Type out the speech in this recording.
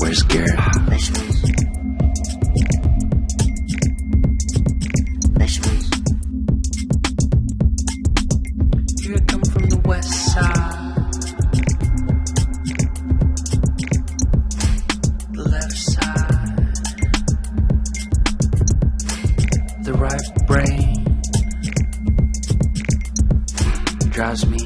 Where's Garrett? Here I come from the west side. The left side. The right brain drives me